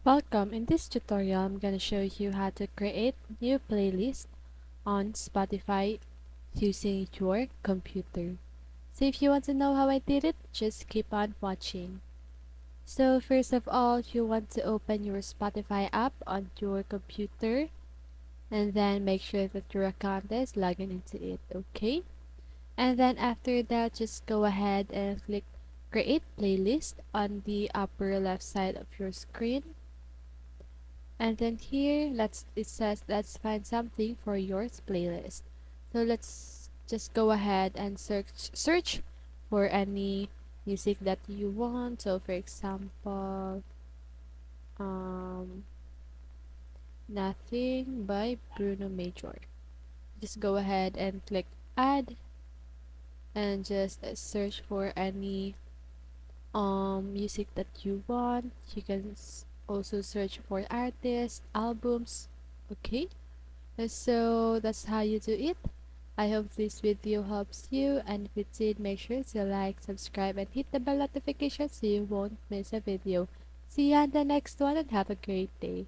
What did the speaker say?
Welcome. In this tutorial, I'm going to show you how to create new playlist on Spotify using your computer. So if you want to know how I did it, just keep on watching. So first of all, you want to open your Spotify app on your computer and then make sure that your account is logging into it, okay? And then after that, just go ahead and click create playlist on the upper left side of your screen. And then here it says let's find something for your playlist. So let's just go ahead and search for any music that you want. So for example, um Nothing by Bruno Major. Just go ahead and click add and just search for any music that you want. You can also search for artists, albums, okay? So that's how you do it. I hope this video helps you, and if it did, make sure to like, subscribe, and hit the bell notification so you won't miss a video. See you on the next one and have a great day.